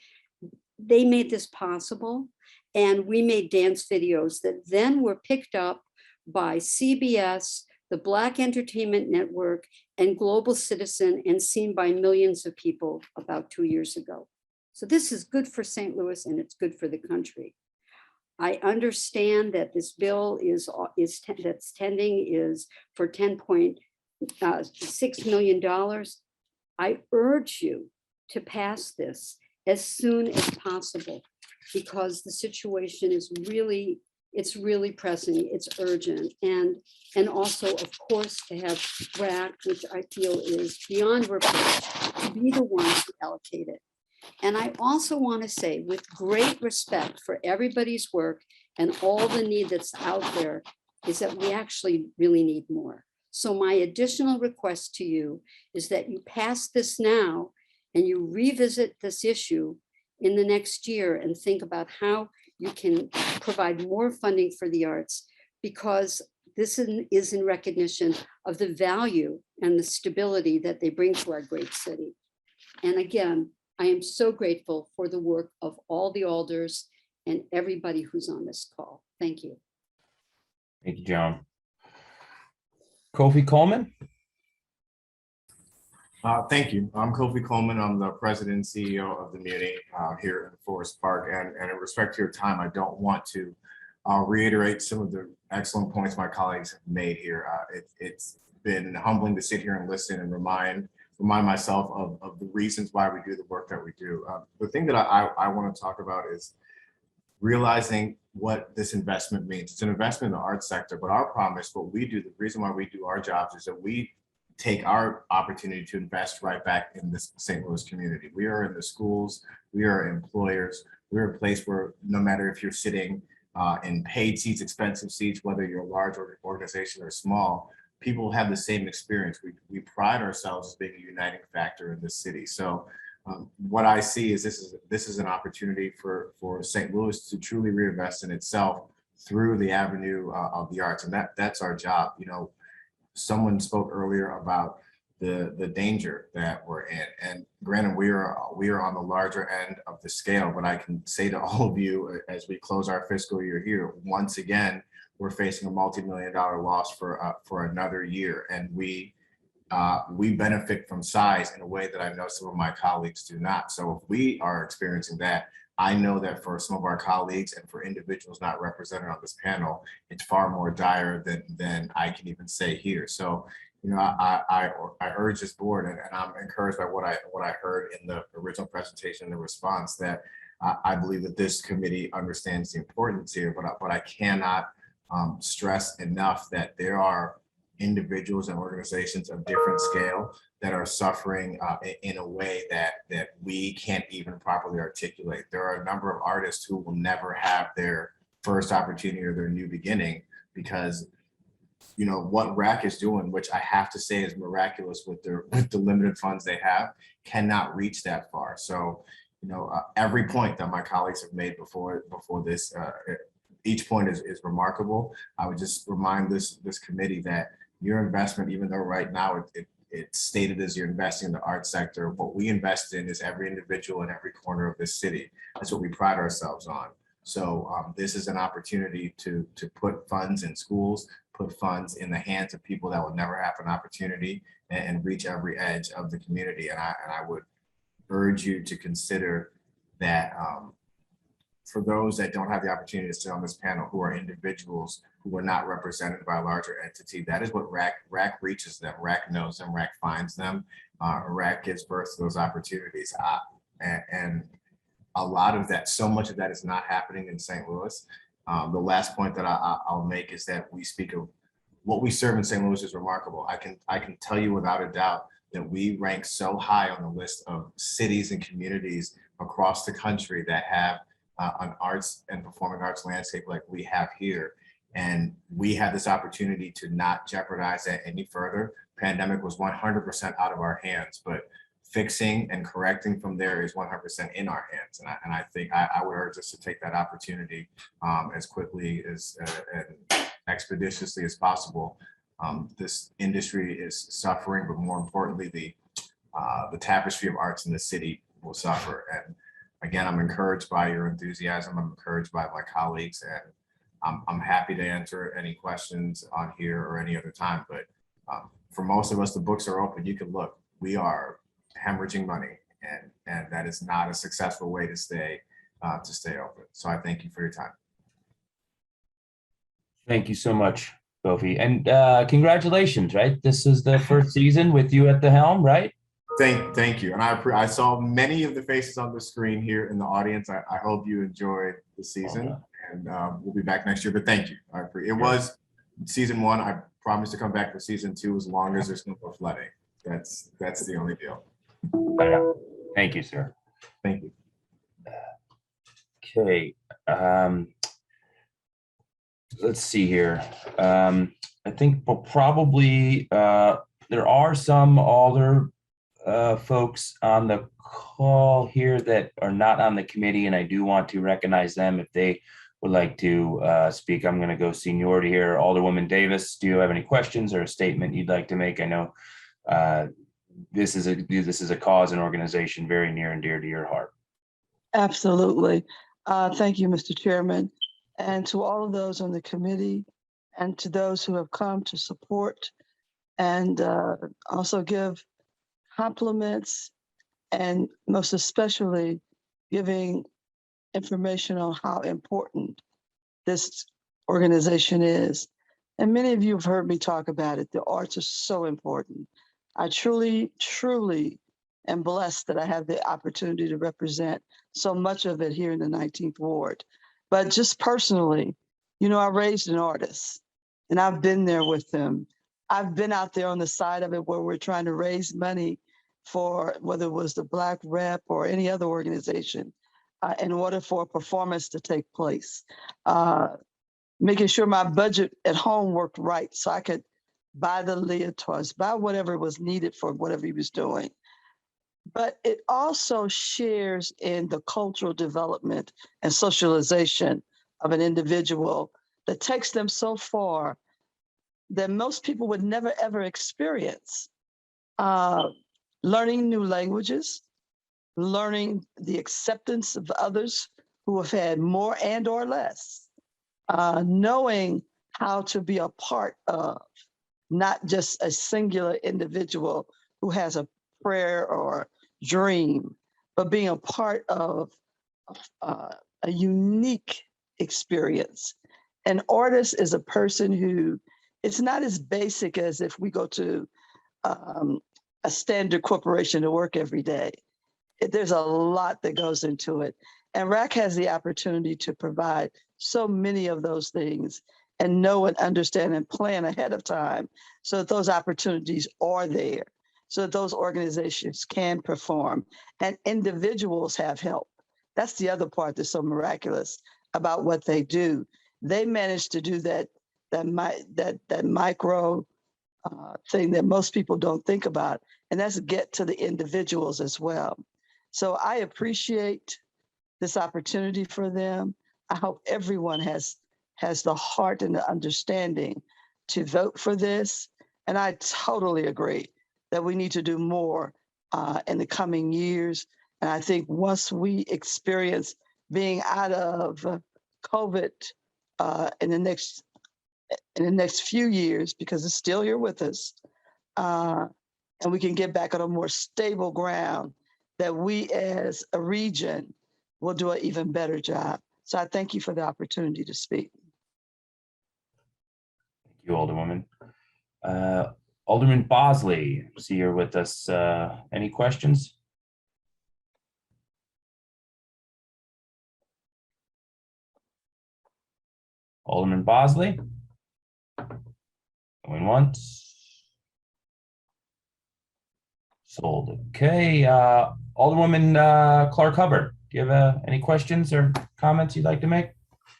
They made this possible, and we made dance videos that then were picked up by CBS, the Black Entertainment Network, and Global Citizen, and seen by millions of people about 2 years ago. So this is good for St. Louis, and it's good for the country. I understand that this bill that's pending is for $10.6 million. I urge you to pass this as soon as possible, because the situation is really pressing, it's urgent. And also, of course, to have RAC, which I feel is beyond reproach, to be the ones to allocate it. And I also want to say, with great respect for everybody's work and all the need that's out there, is that we actually really need more. So my additional request to you is that you pass this now and you revisit this issue in the next year and think about how you can provide more funding for the arts, because this is in recognition of the value and the stability that they bring to our great city. And again, I am so grateful for the work of all the alders and everybody who's on this call. Thank you. Thank you, Joan. Kofi Coleman. Thank you. I'm Kofi Coleman. I'm the president and CEO of the meeting here in Forest Park. And in respect to your time, I don't want to reiterate some of the excellent points my colleagues have made here. It's been humbling to sit here and listen and remind remind myself of the reasons why we do the work that we do. The thing that I want to talk about is realizing what this investment means. It's an investment in the arts sector, but our promise, what we do, the reason why we do our jobs is that we take our opportunity to invest right back in this St. Louis community. We are in the schools, we are employers, we're a place where no matter if you're sitting in paid seats, expensive seats, whether you're a large organization or small, people have the same experience. We pride ourselves as being a uniting factor in this city. So what I see is this is an opportunity for St. Louis to truly reinvest in itself through the avenue of the arts, and that's our job. You know, someone spoke earlier about the danger that we're in, and granted, we are on the larger end of the scale. But I can say to all of you, as we close our fiscal year here, once again, we're facing a multi-million-dollar loss for another year, and we benefit from size in a way that I know some of my colleagues do not. So if we are experiencing that, I know that for some of our colleagues and for individuals not represented on this panel, it's far more dire than I can even say here. So, you know, I urge this board, and I'm encouraged by what I heard in the original presentation and the response, that I believe that this committee understands the importance here, but I cannot stress enough that there are individuals and organizations of different scale that are suffering in a way that we can't even properly articulate. There are a number of artists who will never have their first opportunity or their new beginning because, you know, what RAC is doing, which I have to say is miraculous with the limited funds they have, cannot reach that far. So, you know, every point that my colleagues have made before this, each point is remarkable. I would just remind this committee that your investment, even though right now it's stated as you're investing in the arts sector, what we invest in is every individual in every corner of this city. That's what we pride ourselves on. So this is an opportunity to put funds in schools, put funds in the hands of people that will never have an opportunity, and reach every edge of the community. And I would urge you to consider that for those that don't have the opportunity to sit on this panel, who are individuals who are not represented by a larger entity, that is what RAC reaches them. RAC knows them, RAC finds them, RAC gives birth to those opportunities. And a lot of that, so much of that is not happening in St. Louis. The last point that I'll make is that we speak of what we serve in St. Louis is remarkable. I can tell you without a doubt that we rank so high on the list of cities and communities across the country that have an arts and performing arts landscape like we have here. And we had this opportunity to not jeopardize that any further. Pandemic was 100% out of our hands, but fixing and correcting from there is 100% in our hands. And I think I would urge us to take that opportunity as quickly as and expeditiously as possible. This industry is suffering, but more importantly, the tapestry of arts in the city will suffer. And again, I'm encouraged by your enthusiasm. I'm encouraged by my colleagues, and I'm happy to answer any questions on here or any other time. But for most of us, the books are open. You can look. We are hemorrhaging money, and that is not a successful way to stay open. So I thank you for your time. Thank you so much, Kofi, and congratulations. Right, this is the first season with you at the helm, right? Thank you. And I saw many of the faces on the screen here in the audience. I hope you enjoyed the season, and we'll be back next year. But thank you. It was season 1. I promise to come back for season 2 as long as there's no more flooding. That's the only deal. Thank you, sir. Thank you. Okay. Let's see here. I think we'll probably there are some other folks on the call here that are not on the committee, and I do want to recognize them if they would like to speak. I'm going to go seniority here. Alderwoman Davis, do you have any questions or a statement you'd like to make? I know this is a cause and organization very near and dear to your heart. Absolutely. Thank you, Mr. Chairman, and to all of those on the committee, and to those who have come to support and also give compliments, and most especially giving information on how important this organization is. And many of you have heard me talk about it. The arts are so important. I truly, truly am blessed that I have the opportunity to represent so much of it here in the 19th Ward. But just personally, you know, I raised an artist and I've been there with them. I've been out there on the side of it where we're trying to raise money for whether it was the Black Rep or any other organization in order for a performance to take place. Making sure my budget at home worked right so I could buy the leotards, buy whatever was needed for whatever he was doing. But it also shares in the cultural development and socialization of an individual that takes them so far that most people would never, ever experience. Learning new languages, learning the acceptance of others who have had more and or less, knowing how to be a part of not just a singular individual who has a prayer or dream, but being a part of a unique experience. An artist is a person who, it's not as basic as if we go to a standard corporation to work every day. There's a lot that goes into it. And RAC has the opportunity to provide so many of those things and know and understand and plan ahead of time so that those opportunities are there, so that those organizations can perform and individuals have help. That's the other part that's so miraculous about what they do. They manage to do that micro thing that most people don't think about, and that's get to the individuals as well. So I appreciate this opportunity for them. I hope everyone has the heart and the understanding to vote for this. And I totally agree that we need to do more in the coming years. And I think once we experience being out of COVID in the next few years, because it's still here with us, and we can get back on a more stable ground, that we as a region will do an even better job. So I thank you for the opportunity to speak. Thank you, Alderwoman. Alderman Bosley, see you're with us. Any questions? Alderman Bosley? Going once. Sold. Okay. Alderwoman Clark Hubbard, do you have any questions or comments you'd like to make?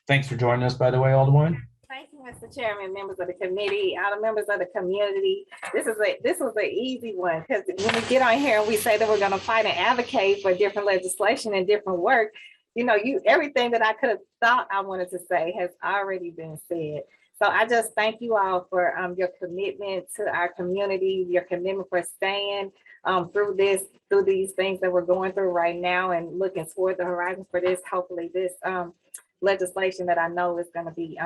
Thanks for joining us, by the way, Alderwoman. Thank you, Mr. Chairman, members of the committee, other members of the community. This was an easy one, because when we get on here and we say that we're going to fight and advocate for different legislation and different work, you know, everything that I could have thought I wanted to say has already been said. So I just thank you all for your commitment to our community, your commitment for staying through these things that we're going through right now and looking toward the horizon for this. Hopefully this legislation that I know is going to be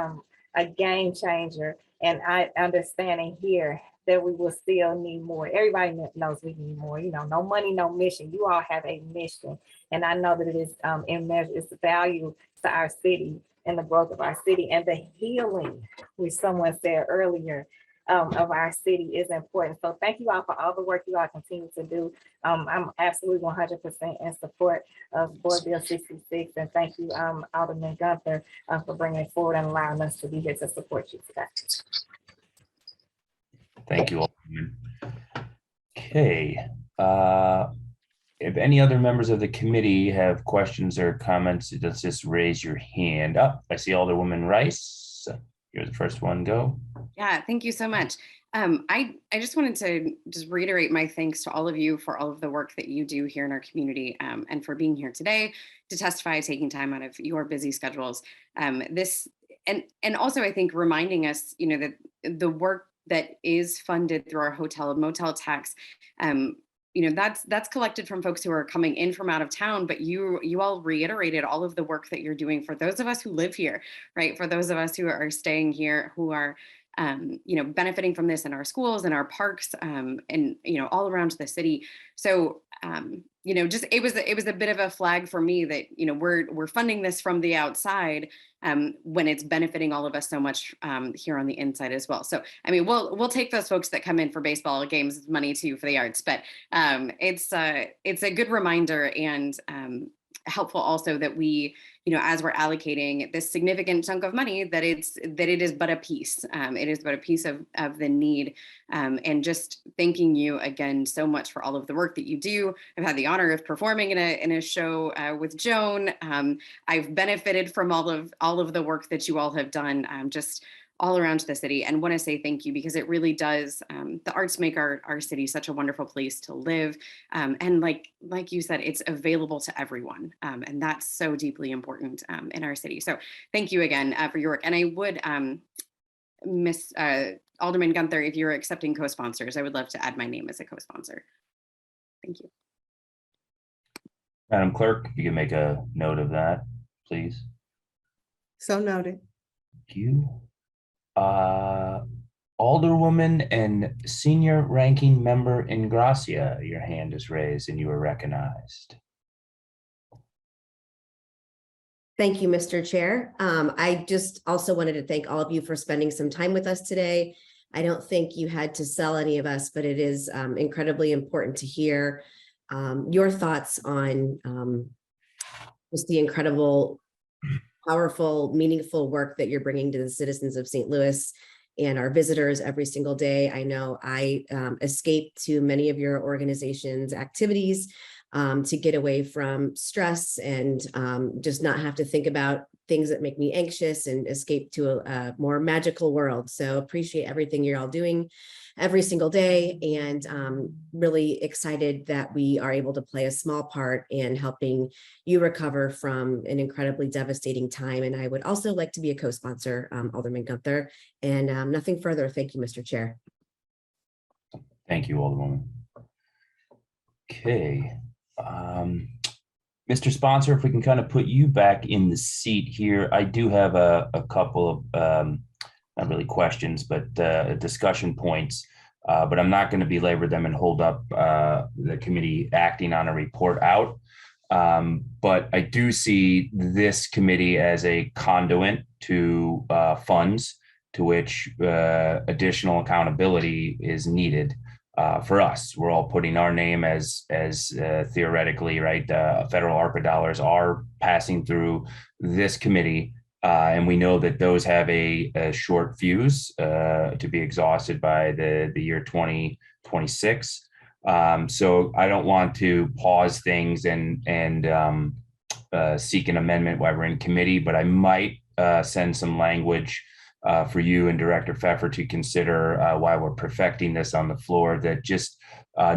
a game changer. And I understand and hear that we will still need more. Everybody knows we need more. You know, no money, no mission. You all have a mission. And I know that it is it's value to our city and the growth of our city, and the healing, which someone said earlier, of our city is important. So thank you all for all the work you all continue to do. I'm absolutely 100% in support of Board Bill 66. And thank you, Alderman Gunther, for bringing it forward and allowing us to be here to support you today. Thank you, Alderman. Okay. If any other members of the committee have questions or comments, let's just raise your hand up. I see Alderwoman Rice. You're the first one. Go. Yeah, thank you so much. I just wanted to reiterate my thanks to all of you for all of the work that you do here in our community, and for being here today to testify, taking time out of your busy schedules. And also, I think, reminding us, you know, that the work that is funded through our hotel and motel tax, you know, that's collected from folks who are coming in from out of town, but you all reiterated all of the work that you're doing for those of us who live here, right? For those of us who are staying here, who are, you know, benefiting from this in our schools and our parks, and, you know, all around the city. So just it was a bit of a flag for me that we're funding this from the outside when it's benefiting all of us so much here on the inside as well. So I mean, we'll take those folks that come in for baseball games money too for the arts, but it's a good reminder and helpful also that we, as we're allocating this significant chunk of money, that it is but a piece. It is but a piece of the need. And just thanking you again so much for all of the work that you do. I've had the honor of performing in a show with Joan. I've benefited from all of the work that you all have done. Just all around the city, and want to say thank you because it really does. The arts make our city such a wonderful place to live, and like you said, it's available to everyone, and that's so deeply important in our city. So thank you again for your work. And I would, Miss Alderman Gunther, if you're accepting co-sponsors, I would love to add my name as a co-sponsor. Thank you. Madam Clerk, if you can make a note of that, please. So noted. Thank you. Alderwoman and senior ranking member Ingracia, your hand is raised and you are recognized. Thank you, Mr. Chair. I just also wanted to thank all of you for spending some time with us today. I don't think you had to sell any of us, but it is incredibly important to hear your thoughts on just the incredible, powerful, meaningful work that you're bringing to the citizens of St. Louis and our visitors every single day. I know I escape to many of your organization's activities to get away from stress and just not have to think about things that make me anxious and escape to a more magical world. So appreciate everything you're all doing every single day, and really excited that we are able to play a small part in helping you recover from an incredibly devastating time. And I would also like to be a co-sponsor, Alderman Gunther, and nothing further. Thank you, Mr. Chair. Thank you, Alderwoman. Okay. Mr. Sponsor, if we can kind of put you back in the seat here, I do have a couple of not really questions, but discussion points, but I'm not going to belabor them and hold up the committee acting on a report out. But I do see this committee as a conduit to funds to which additional accountability is needed for us. We're all putting our name as theoretically, right? Federal ARPA dollars are passing through this committee. And we know that those have a short fuse to be exhausted by the year 2026. So I don't want to pause things and seek an amendment while we're in committee, but I might send some language for you and Director Pfeffer to consider while we're perfecting this on the floor, that just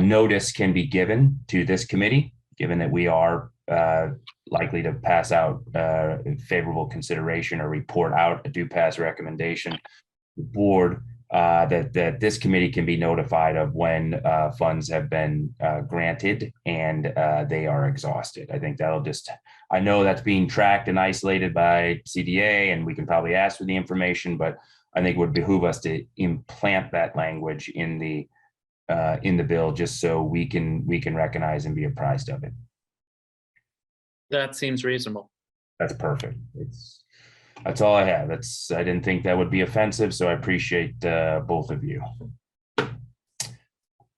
notice can be given to this committee, given that we are likely to pass out favorable consideration or report out a do pass recommendation. The board that this committee can be notified of when funds have been granted and they are exhausted. I think that'll just, I know that's being tracked and isolated by CDA, and we can probably ask for the information, but I think it would behoove us to implant that language in the bill, just so we can recognize and be apprised of it. That seems reasonable. That's perfect. That's all I have. I didn't think that would be offensive, so I appreciate both of you.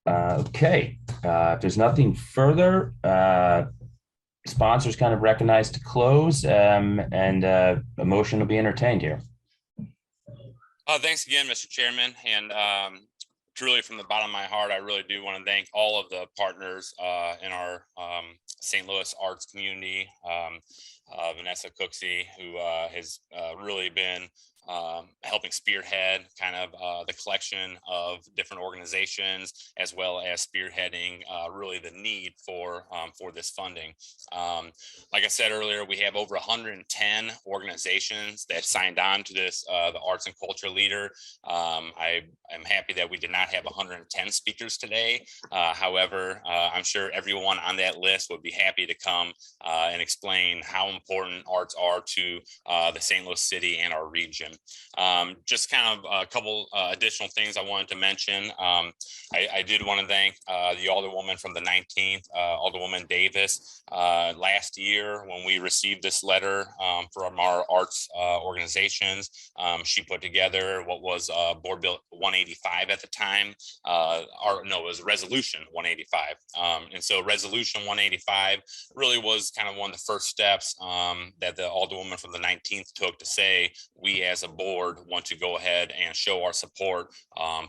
Okay, if there's nothing further, sponsors kind of recognized to close, and a motion will be entertained here. Thanks again, Mr. Chairman, and truly from the bottom of my heart, I really do want to thank all of the partners in our St. Louis arts community. Vanessa Cooksey, who has really been helping spearhead kind of the collection of different organizations, as well as spearheading really the need for this funding. Like I said earlier, we have over 110 organizations that signed on to this, the Arts and Culture Leader. I am happy that we did not have 110 speakers today. However, I'm sure everyone on that list would be happy to come and explain how important arts are to the St. Louis city and our region. Just kind of a couple additional things I wanted to mention. I did want to thank the Alderwoman from the 19th, Alderwoman Davis. Last year, when we received this letter from our arts organizations, she put together what was Board Bill 185 at the time. It was Resolution 185. And so Resolution 185 really was kind of one of the first steps that the Alderwoman from the 19th took to say, we as a board want to go ahead and show our support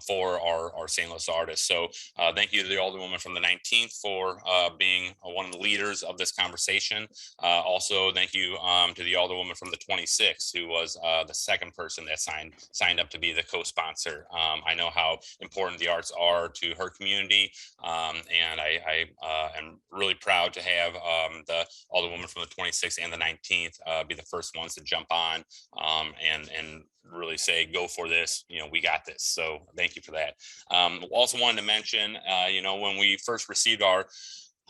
for our St. Louis artists. So thank you to the Alderwoman from the 19th for being one of the leaders of this conversation. Also, thank you to the Alderwoman from the 26th, who was the second person that signed up to be the co-sponsor. I know how important the arts are to her community, and I am really proud to have the Alderwoman from the 26th and the 19th be the first ones to jump on and really say, go for this, we got this. So thank you for that. Also wanted to mention, when we first received our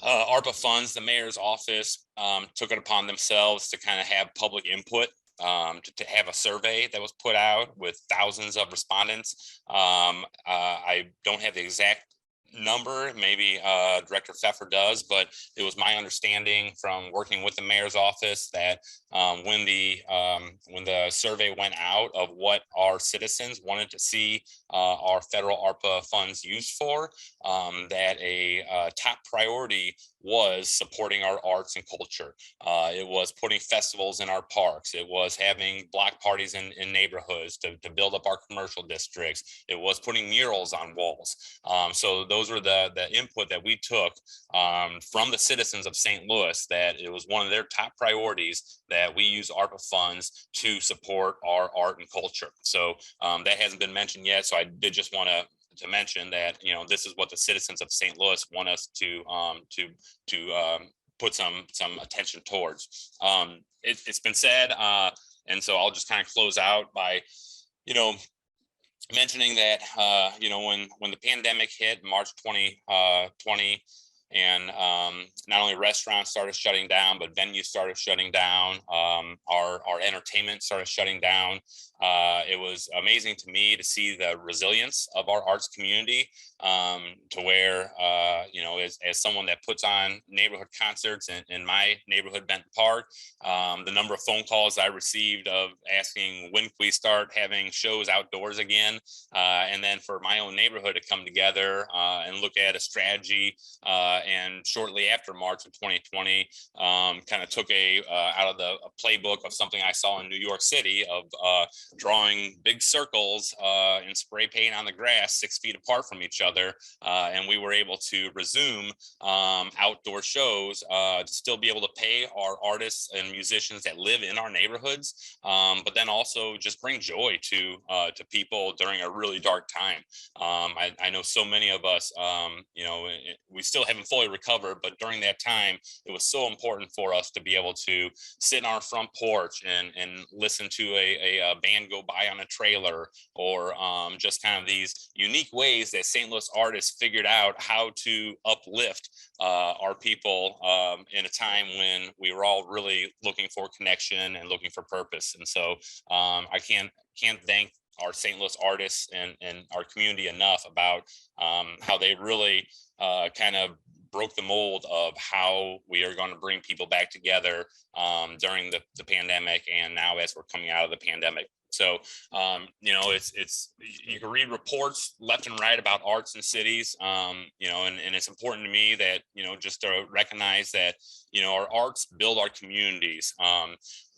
ARPA funds, the mayor's office took it upon themselves to kind of have public input, to have a survey that was put out with thousands of respondents. I don't have the exact number, maybe Director Pfeffer does, but it was my understanding from working with the mayor's office that when the survey went out of what our citizens wanted to see our federal ARPA funds used for, that a top priority was supporting our arts and culture. It was putting festivals in our parks. It was having block parties in neighborhoods to build up our commercial districts. It was putting murals on walls. So those were the input that we took from the citizens of St. Louis, that it was one of their top priorities that we use ARPA funds to support our art and culture. So that hasn't been mentioned yet. So I did just want to mention that, this is what the citizens of St. Louis want us to put some attention towards. It's been said, and so I'll just kind of close out by, mentioning that, when the pandemic hit March 2020, and not only restaurants started shutting down, but venues started shutting down. Our entertainment started shutting down. It was amazing to me to see the resilience of our arts community, to where, as someone that puts on neighborhood concerts in my neighborhood, Benton Park, the number of phone calls I received of asking when can we start having shows outdoors again, and then for my own neighborhood to come together and look at a strategy. And shortly after March of 2020, kind of took out of the playbook of something I saw in New York City of drawing big circles and spray paint on the grass 6 feet apart from each other. And we were able to resume outdoor shows to still be able to pay our artists and musicians that live in our neighborhoods, but then also just bring joy to people during a really dark time. I know so many of us, we still haven't fully recovered, but during that time, it was so important for us to be able to sit on our front porch and listen to a band go by on a trailer, or just kind of these unique ways that St. Louis artists figured out how to uplift our people in a time when we were all really looking for connection and looking for purpose. And so I can't thank our St. Louis artists and our community enough about how they really kind of broke the mold of how we are going to bring people back together during the pandemic, and now as we're coming out of the pandemic. So, it's you can read reports left and right about arts in cities, and it's important to me that, just to recognize that, our arts build our communities.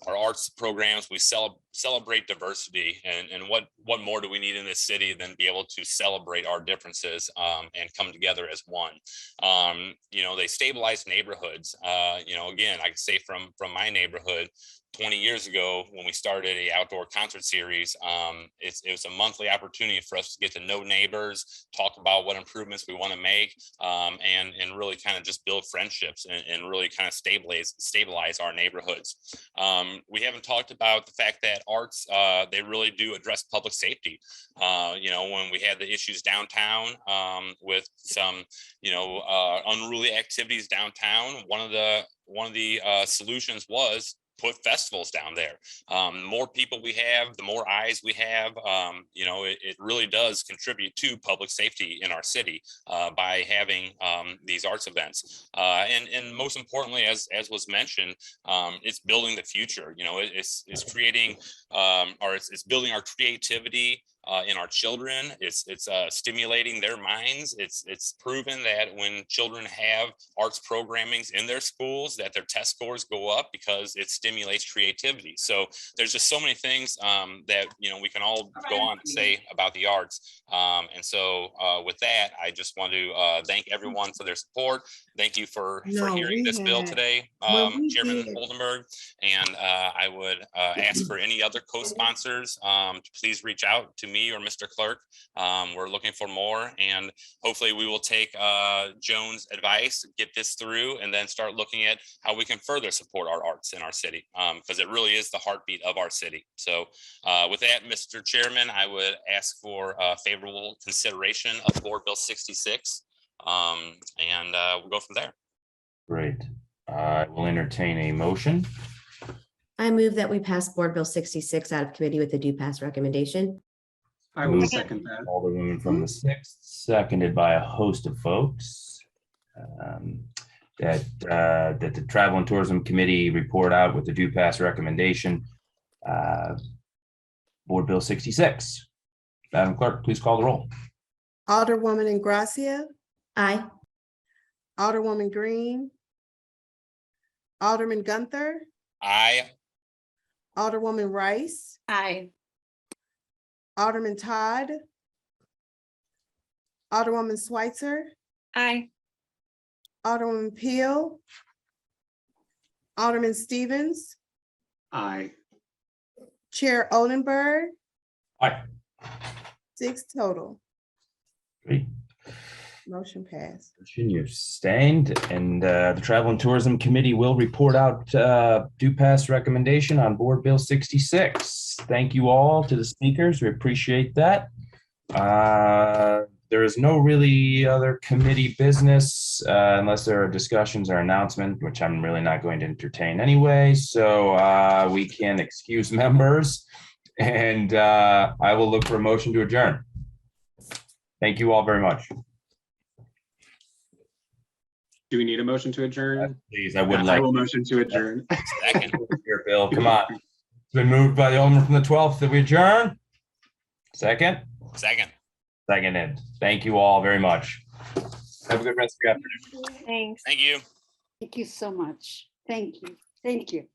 Our arts programs, we celebrate diversity, and what more do we need in this city than be able to celebrate our differences and come together as one. They stabilize neighborhoods. Again, I can say from my neighborhood, 20 years ago, when we started a outdoor concert series, it was a monthly opportunity for us to get to know neighbors, talk about what improvements we want to make, and really kind of just build friendships and really kind of stabilize our neighborhoods. We haven't talked about the fact that arts, they really do address public safety. When we had the issues downtown with some, unruly activities downtown, one of the solutions was put festivals down there. More people we have, the more eyes we have, you know, it really does contribute to public safety in our city by having these arts events. And most importantly, as was mentioned, it's building the future. You know, it's creating or it's building our creativity in our children. It's stimulating their minds. It's proven that when children have arts programmings in their schools, that their test scores go up because it stimulates creativity. So there's just so many things that, you know, we can all go on and say about the arts. And so with that, I just want to thank everyone for their support. Thank you for hearing this bill today, Chairman Oldenburg. And I would ask for any other co-sponsors to please reach out to me or Mr. Clerk. We're looking for more, and hopefully we will take Joan's advice, get this through, and then start looking at how we can further support our arts in our city, because it really is the heartbeat of our city. So with that, Mr. Chairman, I would ask for favorable consideration of Board Bill 66, and we'll go from there. Great. I will entertain a motion. I move that we pass Board Bill 66 out of committee with a do pass recommendation. I will second that. Alderwoman from the 6th, seconded by a host of folks. That the Travel and Tourism Committee report out with the do pass recommendation. Board Bill 66. Madam Clerk, please call the roll. Alderwoman Ingracia. Aye. Alderwoman Green. Alderman Gunther. Aye. Alderwoman Rice. Aye. Alderman Todd. Alderwoman Schweitzer. Aye. Alderwoman Peel. Alderman Stevens. Aye. Chair Oldenburg. Aye. 6 total. Great. Motion passed. You've sustained, and the Travel and Tourism Committee will report out do pass recommendation on Board Bill 66. Thank you all to the speakers. We appreciate that. There is no really other committee business unless there are discussions or announcements, which I'm really not going to entertain anyway. So we can excuse members, and I will look for a motion to adjourn. Thank you all very much. Do we need a motion to adjourn? Please, I would like. I will motion to adjourn. Second. Here, Bill, come on. It's been moved by the Alderman from the 12th that we adjourn. Second? Second. Seconded. Thank you all very much. Have a good rest of your afternoon. Thanks. Thank you. Thank you so much. Thank you. Thank you.